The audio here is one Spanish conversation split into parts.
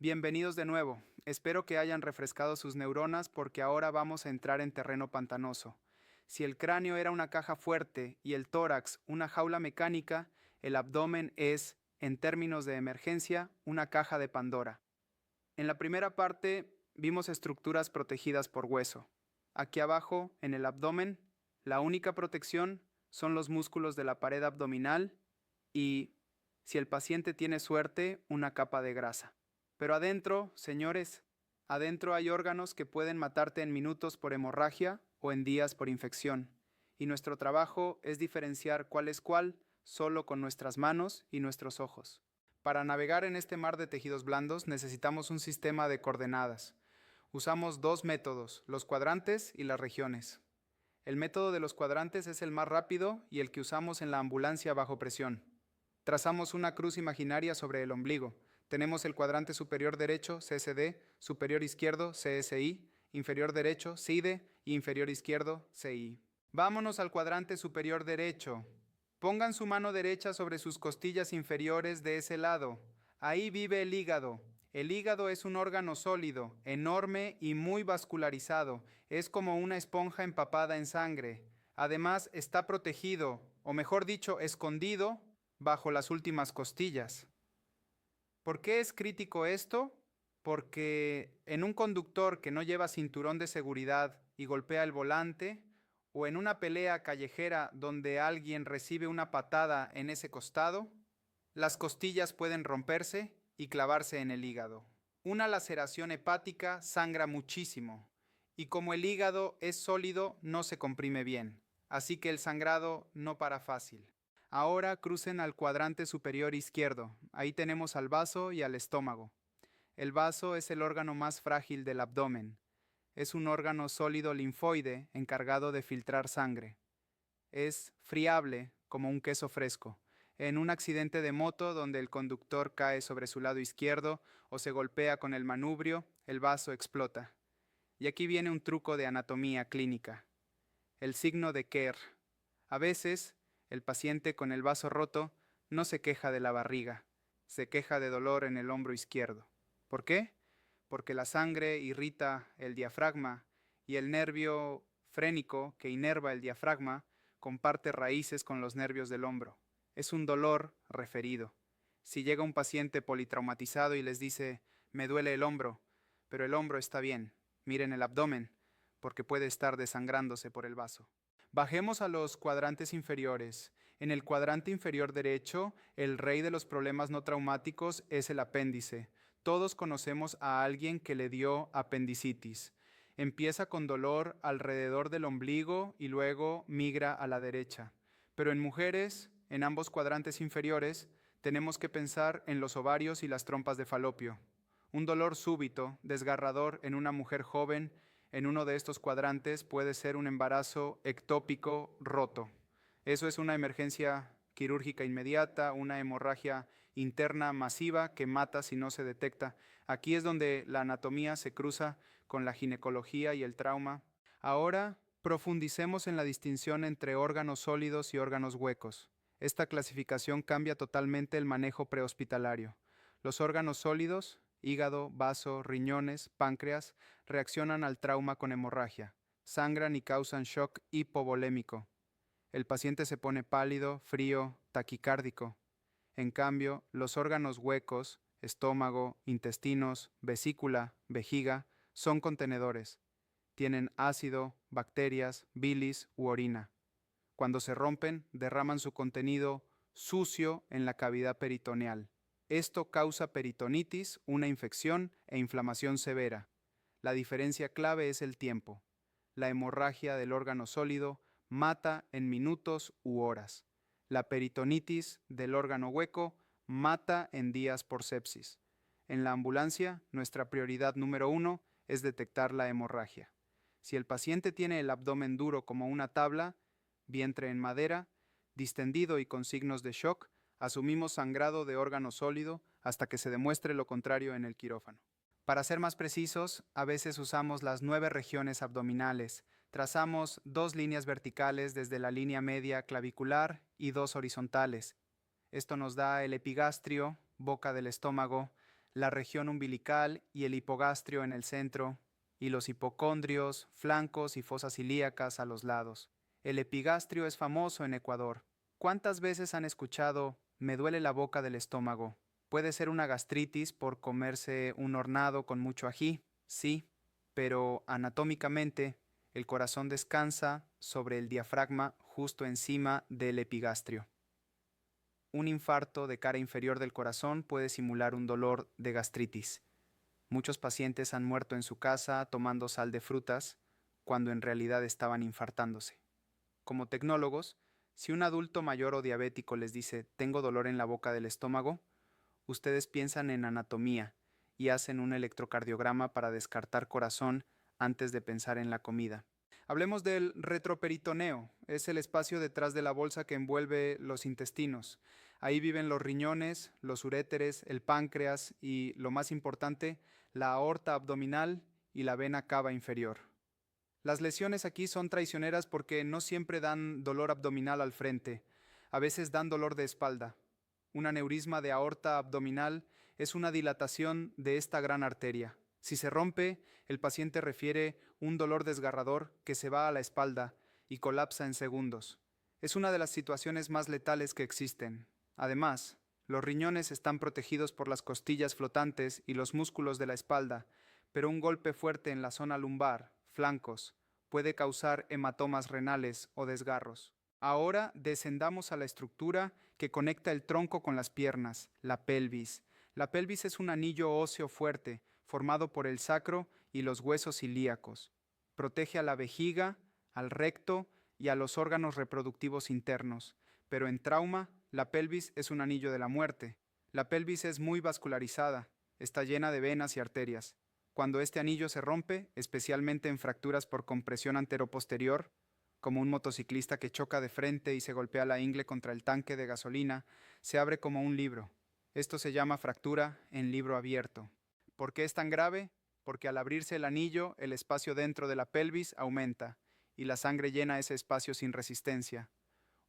Bienvenidos de nuevo. Espero que hayan refrescado sus neuronas porque ahora vamos a entrar en terreno pantanoso. Si el cráneo era una caja fuerte y el tórax una jaula mecánica, el abdomen es, en términos de emergencia, una caja de Pandora. En la primera parte vimos estructuras protegidas por hueso. Aquí abajo, en el abdomen, la única protección son los músculos de la pared abdominal y, si el paciente tiene suerte, una capa de grasa. Pero adentro, señores, adentro hay órganos que pueden matarte en minutos por hemorragia o en días por infección. Y nuestro trabajo es diferenciar cuál es cuál solo con nuestras manos y nuestros ojos. Para navegar en este mar de tejidos blandos necesitamos un sistema de coordenadas. Usamos dos métodos, los cuadrantes y las regiones. El método de los cuadrantes es el más rápido y el que usamos en la ambulancia bajo presión. Trazamos una cruz imaginaria sobre el ombligo. Tenemos el cuadrante superior derecho, CSD, superior izquierdo, CSI, inferior derecho, CIDE y inferior izquierdo, CI. Vámonos al cuadrante superior derecho. Pongan su mano derecha sobre sus costillas inferiores de ese lado. Ahí vive el hígado. El hígado es un órgano sólido, enorme y muy vascularizado. Es como una esponja empapada en sangre. Además, está protegido, o mejor dicho, escondido, bajo las últimas costillas. ¿Por qué es crítico esto? Porque en un conductor que no lleva cinturón de seguridad y golpea el volante, o en una pelea callejera donde alguien recibe una patada en ese costado, las costillas pueden romperse y clavarse en el hígado. Una laceración hepática sangra muchísimo, y como el hígado es sólido, no se comprime bien, así que el sangrado no para fácil. Ahora crucen al cuadrante superior izquierdo. Ahí tenemos al vaso y al estómago. El vaso es el órgano más frágil del abdomen. Es un órgano sólido linfoide encargado de filtrar sangre. Es friable como un queso fresco. En un accidente de moto donde el conductor cae sobre su lado izquierdo o se golpea con el manubrio, el vaso explota. Y aquí viene un truco de anatomía clínica. El signo de Kerr. A veces, el paciente con el vaso roto no se queja de la barriga, se queja de dolor en el hombro izquierdo. ¿Por qué? Porque la sangre irrita el diafragma y el nervio frénico que inerva el diafragma comparte raíces con los nervios del hombro. Es un dolor referido. Si llega un paciente politraumatizado y les dice, me duele el hombro, pero el hombro está bien, miren el abdomen, porque puede estar desangrándose por el vaso. Bajemos a los cuadrantes inferiores. En el cuadrante inferior derecho, el rey de los problemas no traumáticos es el apéndice. Todos conocemos a alguien que le dio apendicitis. Empieza con dolor alrededor del ombligo y luego migra a la derecha. Pero en mujeres, en ambos cuadrantes inferiores, tenemos que pensar en los ovarios y las trompas de falopio. Un dolor súbito, desgarrador en una mujer joven en uno de estos cuadrantes puede ser un embarazo ectópico roto. Eso es una emergencia quirúrgica inmediata, una hemorragia interna masiva que mata si no se detecta. Aquí es donde la anatomía se cruza con la ginecología y el trauma. Ahora profundicemos en la distinción entre órganos sólidos y órganos huecos. Esta clasificación cambia totalmente el manejo prehospitalario. Los órganos sólidos, hígado, vaso, riñones, páncreas, reaccionan al trauma con hemorragia, sangran y causan shock hipovolémico. El paciente se pone pálido, frío, taquicárdico. En cambio, los órganos huecos, estómago, intestinos, vesícula, vejiga, son contenedores. Tienen ácido, bacterias, bilis u orina. Cuando se rompen, derraman su contenido sucio en la cavidad peritoneal. Esto causa peritonitis, una infección e inflamación severa. La diferencia clave es el tiempo. La hemorragia del órgano sólido mata en minutos u horas. La peritonitis del órgano hueco mata en días por sepsis. En la ambulancia, nuestra prioridad número 1 es detectar la hemorragia. Si el paciente tiene el abdomen duro como una tabla, vientre en madera, distendido y con signos de shock, asumimos sangrado de órgano sólido hasta que se demuestre lo contrario en el quirófano. Para ser más precisos, a veces usamos las 9 regiones abdominales. Trazamos 2 líneas verticales desde la línea media clavicular y 2 horizontales. Esto nos da el epigastrio, boca del estómago, la región umbilical y el hipogastrio en el centro, y los hipocondrios, flancos y fosas ilíacas a los lados. El epigastrio es famoso en Ecuador. ¿Cuántas veces han escuchado "me duele la boca del estómago"? Puede ser una gastritis por comerse un hornado con mucho ají, sí, pero anatómicamente el corazón descansa sobre el diafragma justo encima del epigastrio. Un infarto de cara inferior del corazón puede simular un dolor de gastritis. Muchos pacientes han muerto en su casa tomando sal de frutas cuando en realidad estaban infartándose. Como tecnólogos, si un adulto mayor o diabético les dice "tengo dolor en la boca del estómago", ustedes piensan en anatomía y hacen un electrocardiograma para descartar corazón antes de pensar en la comida. Hablemos del retroperitoneo. Es el espacio detrás de la bolsa que envuelve los intestinos. Ahí viven los riñones, los uréteres, el páncreas y, lo más importante, la aorta abdominal y la vena cava inferior. Las lesiones aquí son traicioneras porque no siempre dan dolor abdominal al frente. A veces dan dolor de espalda. Un aneurisma de aorta abdominal es una dilatación de esta gran arteria. Si se rompe, el paciente refiere un dolor desgarrador que se va a la espalda y colapsa en segundos. Es una de las situaciones más letales que existen. Además, los riñones están protegidos por las costillas flotantes y los músculos de la espalda, pero un golpe fuerte en la zona lumbar, flancos, puede causar hematomas renales o desgarros. Ahora descendamos a la estructura que conecta el tronco con las piernas, la pelvis. La pelvis es un anillo óseo fuerte, formado por el sacro y los huesos ilíacos. Protege a la vejiga, al recto y a los órganos reproductivos internos. Pero en trauma, la pelvis es un anillo de la muerte. La pelvis es muy vascularizada, está llena de venas y arterias. Cuando este anillo se rompe, especialmente en fracturas por compresión anteroposterior, como un motociclista que choca de frente y se golpea la ingle contra el tanque de gasolina, se abre como un libro. Esto se llama fractura en libro abierto. ¿Por qué es tan grave? Porque al abrirse el anillo, el espacio dentro de la pelvis aumenta y la sangre llena ese espacio sin resistencia.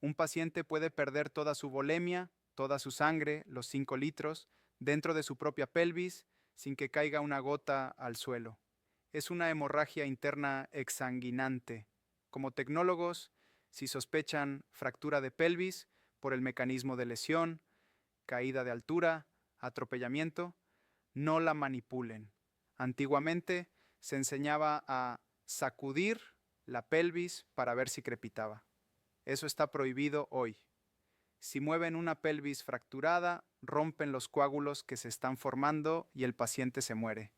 Un paciente puede perder toda su volemia, toda su sangre, los 5 litros, dentro de su propia pelvis, sin que caiga una gota al suelo. Es una hemorragia interna exsanguinante. Como tecnólogos, si sospechan fractura de pelvis por el mecanismo de lesión, caída de altura, atropellamiento, no la manipulen. Antiguamente se enseñaba a sacudir la pelvis para ver si crepitaba. Eso está prohibido hoy. Si mueven una pelvis fracturada, rompen los coágulos que se están formando y el paciente se muere.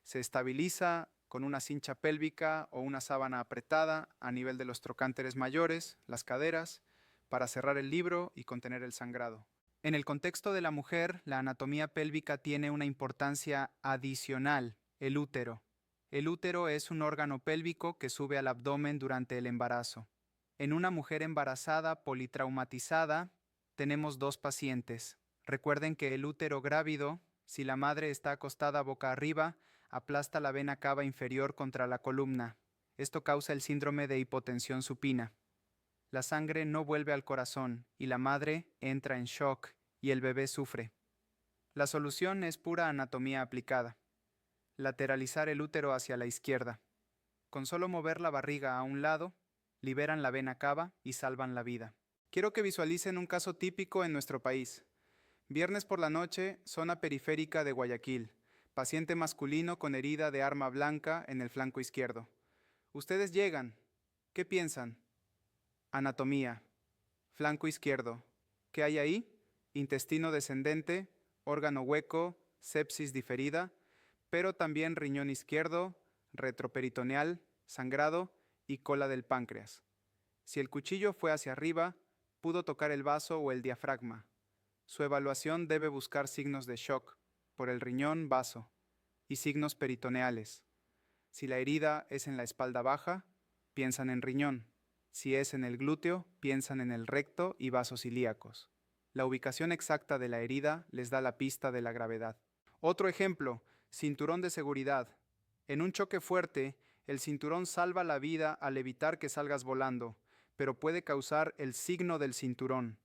Se estabiliza con una cincha pélvica o una sábana apretada a nivel de los trocánteres mayores, las caderas, para cerrar el libro y contener el sangrado. En el contexto de la mujer, la anatomía pélvica tiene una importancia adicional: el útero. El útero es un órgano pélvico que sube al abdomen durante el embarazo. En una mujer embarazada politraumatizada, tenemos 2 pacientes. Recuerden que el útero grávido, si la madre está acostada boca arriba, aplasta la vena cava inferior contra la columna. Esto causa el síndrome de hipotensión supina. La sangre no vuelve al corazón y la madre entra en shock y el bebé sufre. La solución es pura anatomía aplicada: lateralizar el útero hacia la izquierda. Con solo mover la barriga a un lado, liberan la vena cava y salvan la vida. Quiero que visualicen un caso típico en nuestro país. Viernes por la noche, zona periférica de Guayaquil. Paciente masculino con herida de arma blanca en el flanco izquierdo. Ustedes llegan. ¿Qué piensan? Anatomía. Flanco izquierdo. ¿Qué hay ahí? Intestino descendente, órgano hueco, sepsis diferida, pero también riñón izquierdo, retroperitoneal, sangrado y cola del páncreas. Si el cuchillo fue hacia arriba, pudo tocar el vaso o el diafragma. Su evaluación debe buscar signos de shock por el riñón vaso y signos peritoneales. Si la herida es en la espalda baja, piensan en riñón. Si es en el glúteo, piensan en el recto y vasos ilíacos. La ubicación exacta de la herida les da la pista de la gravedad. Otro ejemplo: cinturón de seguridad. En un choque fuerte, el cinturón salva la vida al evitar que salgas volando, pero puede causar el signo del cinturón: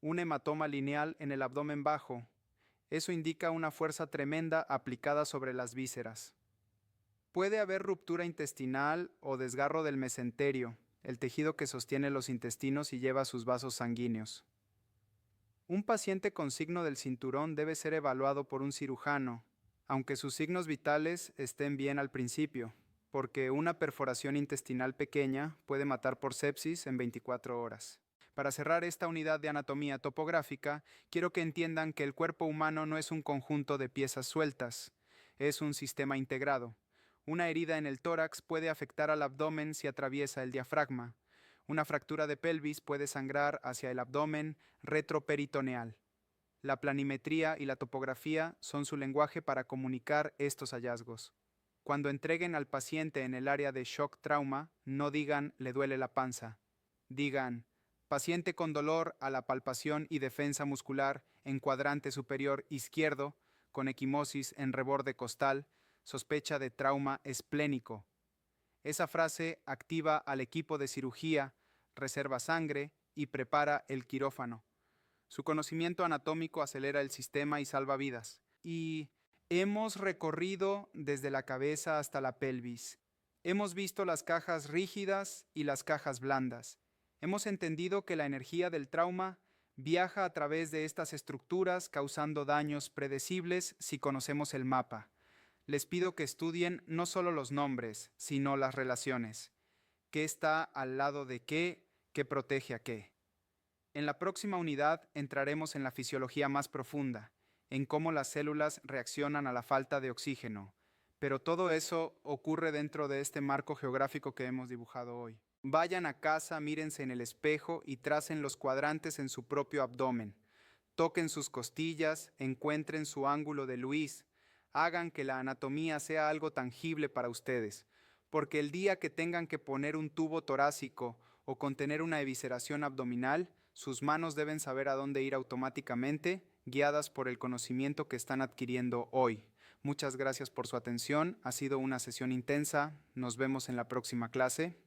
un hematoma lineal en el abdomen bajo, Eso indica una fuerza tremenda aplicada sobre las vísceras. Puede haber ruptura intestinal o desgarro del mesenterio, el tejido que sostiene los intestinos y lleva sus vasos sanguíneos. Un paciente con signo del cinturón debe ser evaluado por un cirujano, aunque sus signos vitales estén bien al principio, porque una perforación intestinal pequeña puede matar por sepsis en 24 horas. Para cerrar esta unidad de anatomía topográfica, quiero que entiendan que el cuerpo humano no es un conjunto de piezas sueltas, es un sistema integrado. Una herida en el tórax puede afectar al abdomen si atraviesa el diafragma. Una fractura de pelvis puede sangrar hacia el abdomen retroperitoneal. La planimetría y la topografía son su lenguaje para comunicar estos hallazgos. Cuando entreguen al paciente en el área de shock trauma, no digan le duele la panza. Digan paciente con dolor a la palpación y defensa muscular en cuadrante superior izquierdo, con equimosis en reborde costal, sospecha de trauma esplénico. Esa frase activa al equipo de cirugía, reserva sangre y prepara el quirófano. Su conocimiento anatómico acelera el sistema y salva vidas. Y hemos recorrido desde la cabeza hasta la pelvis. Hemos visto las cajas rígidas y las cajas blandas. Hemos entendido que la energía del trauma viaja a través de estas estructuras causando daños predecibles si conocemos el mapa. Les pido que estudien no solo los nombres, sino las relaciones. ¿Qué está al lado de qué? ¿Qué protege a qué? En la próxima unidad entraremos en la fisiología más profunda, en cómo las células reaccionan a la falta de oxígeno. Pero todo eso ocurre dentro de este marco geográfico que hemos dibujado hoy. Vayan a casa, mírense en el espejo y tracen los cuadrantes en su propio abdomen. Toquen sus costillas, encuentren su ángulo de Luis. Hagan que la anatomía sea algo tangible para ustedes, porque el día que tengan que poner un tubo torácico o contener una evisceración abdominal, sus manos deben saber a dónde ir automáticamente, guiadas por el conocimiento que están adquiriendo hoy. Muchas gracias por su atención, ha sido una sesión intensa, nos vemos en la próxima clase.